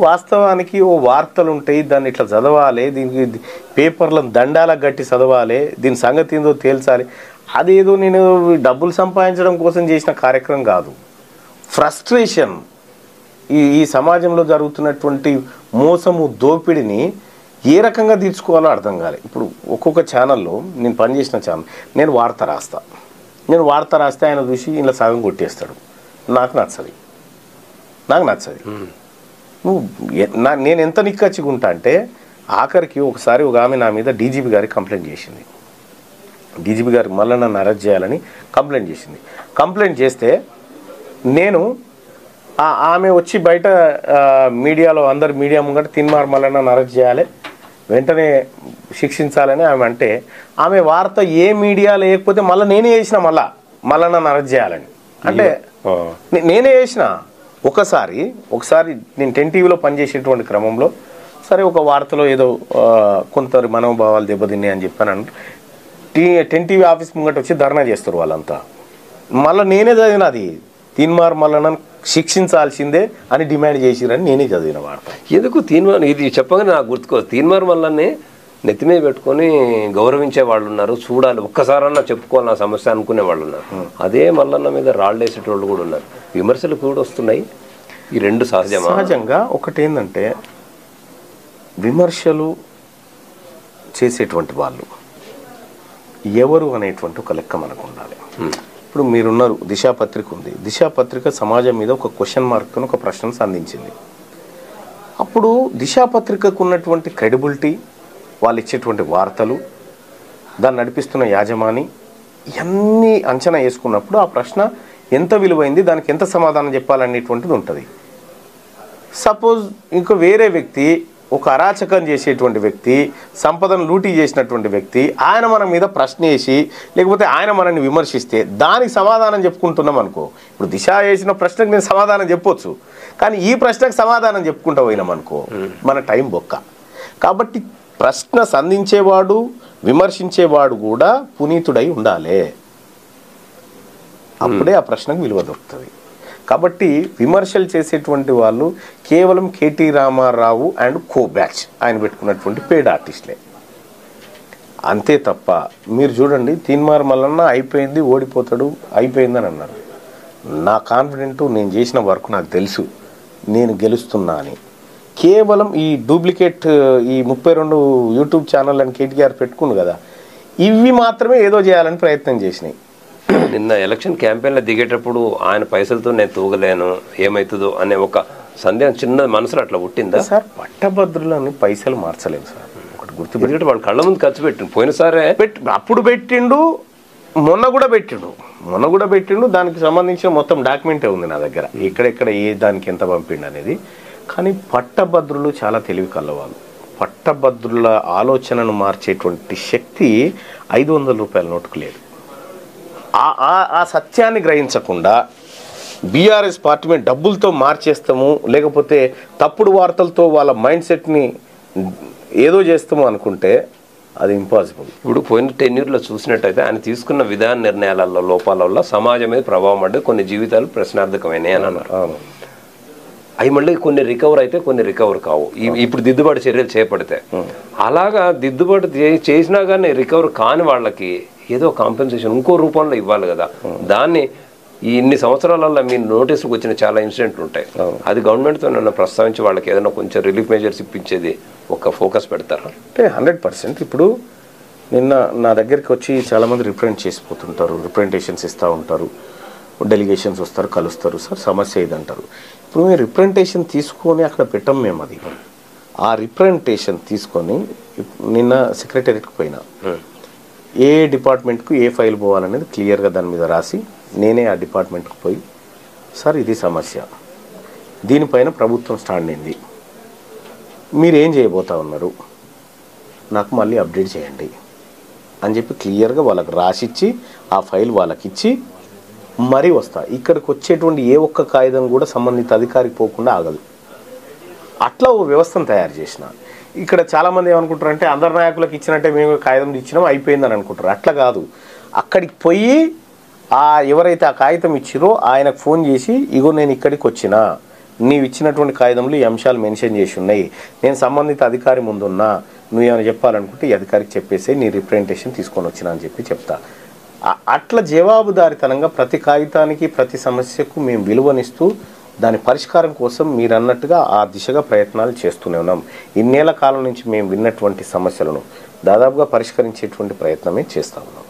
వాస్తవానికి ఓ వార్తలు ఉంటాయి, దాన్ని ఇట్లా చదవాలి, దీనికి పేపర్లను దండాలకు గట్టి చదవాలి, దీని సంగతి ఏందో తేల్చాలి. అదేదో నేను డబ్బులు సంపాదించడం కోసం చేసిన కార్యక్రమం కాదు. ఫ్రస్ట్రేషన్, ఈ సమాజంలో జరుగుతున్నటువంటి మోసము దోపిడిని ఏ రకంగా తీర్చుకోవాలో అర్థం కాలే. ఇప్పుడు ఒక్కొక్క ఛానల్లో నేను పనిచేసిన ఛానల్, నేను వార్త రాస్తే ఆయన చూసి ఇలా సగం కొట్టేస్తాడు. నాకు నచ్చదు. నేను ఎంత నిక్కచ్చిగా ఉంటా అంటే ఆఖరికి ఒకసారి ఒక ఆమె నా మీద డీజీపీ గారికి కంప్లైంట్ చేసింది. డీజీపీ గారికి మళ్ళీ నన్ను అరెస్ట్ చేయాలని కంప్లైంట్ చేస్తే నేను ఆమె వచ్చి బయట మీడియాలో అందరు మీడియా ముంగట తిన్మార్ మళ్ళీ నన్ను అరెస్ట్ చేయాలి, వెంటనే శిక్షించాలని ఆమె అంటే, ఆమె వార్త ఏ మీడియా లేకపోతే మళ్ళీ నేనే చేసిన మళ్ళీ నన్ను అరెస్ట్ చేయాలని అంటే నేనే చేసిన. ఒకసారి నేను 10 టీవీలో పనిచేసేటువంటి క్రమంలో సరే ఒక వార్తలో ఏదో కొంత మనోభావాలు దెబ్బతిన్నాయి అని చెప్పాను. 10 టీవీ ఆఫీస్ ముంగట వచ్చి ధర్నా చేస్తారు వాళ్ళంతా. మళ్ళీ నేనే చదివిన అది తీన్మార్ మల్లన్న శిక్షించాల్సిందే అని డిమాండ్ చేసిరని నేనే చదివిన వార్త. ఎందుకు తీన్మార్ ఇది చెప్పగానే నాకు గుర్తుకో, తీన్మార్ మల్లన్నే నెత్తిమే పెట్టుకొని గౌరవించే వాళ్ళు ఉన్నారు, చూడాలి ఒక్కసారన్నా చెప్పుకోవాలి నా సమస్య అనుకునే వాళ్ళు ఉన్నారు. అదే మల్లన్న మీద రాళ్ళేసేటోళ్ళు కూడా ఉన్నారు. విమర్శలు కూడా వస్తున్నాయి. ఈ రెండు సహజంగా ఒకటి ఏంటంటే విమర్శలు చేసేటువంటి వాళ్ళు ఎవరు అనేటువంటి ఒక లెక్క మనకు ఉండాలి. ఇప్పుడు మీరున్నారు, దిశా పత్రిక ఉంది. దిశా పత్రిక సమాజం మీద ఒక క్వశ్చన్ మార్క్ ఒక ప్రశ్నను సంధించింది. అప్పుడు దిశా పత్రికకు ఉన్నటువంటి క్రెడిబిలిటీ, వాళ్ళు ఇచ్చేటువంటి వార్తలు, దాన్ని నడిపిస్తున్న యాజమాని, ఇవన్నీ అంచనా వేసుకున్నప్పుడు ఆ ప్రశ్న ఎంత విలువైంది, దానికి ఎంత సమాధానం చెప్పాలనేటువంటిది ఉంటుంది. సపోజ్ ఇంకో వేరే వ్యక్తి, ఒక అరాచకం చేసేటువంటి వ్యక్తి, సంపదను లూటీ చేసినటువంటి వ్యక్తి, ఆయన మన మీద ప్రశ్న వేసి లేకపోతే ఆయన మనల్ని విమర్శిస్తే దానికి సమాధానం చెప్పుకుంటున్నాం అనుకో. ఇప్పుడు దిశ వేసిన ప్రశ్నకు నేను సమాధానం చెప్పొచ్చు, కానీ ఈ ప్రశ్నకు సమాధానం చెప్పుకుంటూ పోయినాం అనుకో మన టైం బొక్క. కాబట్టి ప్రశ్న సంధించేవాడు, విమర్శించేవాడు కూడా పునీతుడై ఉండాలి. అప్పుడే ఆ ప్రశ్నకు విలువ దొరుకుతుంది. కాబట్టి విమర్శలు చేసేటువంటి వాళ్ళు కేవలం KT Rama Rao and co batch ఆయన పెట్టుకున్నటువంటి పేడ్ ఆర్టిస్టులే, అంతే తప్ప మీరు చూడండి తీన్మార్ మల్లన్న అయిపోయింది, ఓడిపోతాడు, అయిపోయిందని అన్నారు. నా కాన్ఫిడెంట్, నేను చేసిన వర్క్ నాకు తెలుసు, నేను గెలుస్తున్నా అని. కేవలం ఈ డూప్లికేట్ ఈ 32 యూట్యూబ్ ఛానల్ అని కేటీఆర్ పెట్టుకుండు కదా, ఇవి మాత్రమే ఏదో చేయాలని ప్రయత్నం చేసినాయి. నిన్న ఎలక్షన్ క్యాంపెయిన్లో దిగేటప్పుడు ఆయన పైసలతో నేను తూగలేను, ఏమవుతుందో అనే ఒక సందేహం చిన్న మనసులో అట్లా పుట్టిందా సార్? పట్టభద్రులని పైసలు మార్చలేము సార్. ఒకటి గుర్తుపెట్టి వాళ్ళు కళ్ళ ముందు ఖర్చు పెట్టిండు. పోయినసారే అప్పుడు పెట్టిండు, మొన్న కూడా పెట్టిండు. దానికి సంబంధించిన మొత్తం డాక్యుమెంటే ఉంది నా దగ్గర, ఎక్కడెక్కడ ఏ దానికి ఎంత పంపిండు అనేది. కానీ పట్టభద్రులు చాలా తెలివి కలవాళ్ళు. పట్టభద్రుల ఆలోచనను మార్చేటువంటి శక్తి 500 రూపాయల నోటుకు లేదు. ఆ సత్యాన్ని గ్రహించకుండా బీఆర్ఎస్ పార్టీ మీద డబ్బులతో మార్చేస్తాము, లేకపోతే తప్పుడు వార్తలతో వాళ్ళ మైండ్ సెట్ని ఏదో చేస్తాము అనుకుంటే అది ఇంపాసిబుల్. ఇప్పుడు పోయిన 10 yearsలో చూసినట్టయితే ఆయన తీసుకున్న విధాన నిర్ణయాల లోపాల వల్ల సమాజం మీద ప్రభావం పడ్డ కొన్ని జీవితాలు ప్రశ్నార్థకమైనాయి అని అన్నారు. అవి మళ్ళీ కొన్ని రికవర్ అయితే కొన్ని రికవర్ కావు. ఇప్పుడు దిద్దుబాటు చర్యలు చేపడితే అలాగా దిద్దుబాటు చేసినా కానీ రికవర్ కాని వాళ్ళకి ఏదో కాంపెన్సేషన్ ఇంకో రూపంలో ఇవ్వాలి కదా. దాన్ని ఈ ఇన్ని సంవత్సరాలలో మీ నోటీసుకు వచ్చిన చాలా ఇన్సిడెంట్లు ఉంటాయి. అది గవర్నమెంట్తో నన్ను ప్రస్తావించి వాళ్ళకి ఏదైనా కొంచెం రిలీఫ్ మెజర్స్ ఇప్పించేది ఒక ఫోకస్ పెడతారు అంటే 100%. ఇప్పుడు నిన్న నా దగ్గరికి వచ్చి చాలామంది చేసిపోతుంటారు, రిప్రజెంటేషన్స్ ఇస్తూ ఉంటారు, డెలిగేషన్స్ వస్తారు, కలుస్తారు. సార్ సమస్య ఇదంటారు. ఇప్పుడు మేము రిప్రజెంటేషన్ తీసుకొని అక్కడ పెట్టాం మేము. అది ఆ రిప్రజెంటేషన్ తీసుకొని నిన్న సెక్రటరీకి పోయినా, ఏ డిపార్ట్మెంట్కు ఏ ఫైల్ పోవాలనేది క్లియర్గా దాని మీద రాసి నేనే ఆ డిపార్ట్మెంట్కి పోయి, సార్ ఇది సమస్య, దీనిపైన ప్రభుత్వం స్టాండ్ అయింది, మీరేం చేయబోతా ఉన్నారు, నాకు మళ్ళీ అప్డేట్ చేయండి అని చెప్పి క్లియర్గా వాళ్ళకి రాసిచ్చి ఆ ఫైల్ వాళ్ళకి ఇచ్చి మరీ వస్తా. ఇక్కడికి వచ్చేటువంటి ఏ ఒక్క కాగితం కూడా సంబంధిత అధికారికి పోకుండా ఆగదు. అట్లా ఓ వ్యవస్థను తయారు చేసిన. ఇక్కడ చాలామంది ఏమనుకుంటారంటే అందరు నాయకులకు ఇచ్చినట్టే మేము కాగితం ఇచ్చినాం అయిపోయిందని అనుకుంటారు. అట్లా కాదు. అక్కడికి పోయి ఎవరైతే ఆ కాగితం ఇచ్చిరో ఆయనకు ఫోన్ చేసి, ఇగో నేను ఇక్కడికి వచ్చినా, నీవు ఇచ్చినటువంటి కాగితంలో ఈ అంశాలు మెన్షన్ చేసి ఉన్నాయి, నేను సంబంధిత అధికారి ముందున్నా, నువ్వేమైనా చెప్పాలనుకుంటే ఈ అధికారికి చెప్పేసి నీ రిప్రజెంటేషన్ తీసుకొని వచ్చినా అని చెప్పి చెప్తా. అట్లా జవాబుదారితనంగా ప్రతి కాగితానికి ప్రతి సమస్యకు మేము విలువనిస్తూ దాని పరిష్కారం కోసం మీరు అన్నట్టుగా ఆ దిశగా ప్రయత్నాలు చేస్తూనే ఉన్నాం. ఇన్నేళ్ల కాలం నుంచి మేము విన్నటువంటి సమస్యలను దాదాపుగా పరిష్కరించేటువంటి ప్రయత్నమే చేస్తా ఉన్నాం.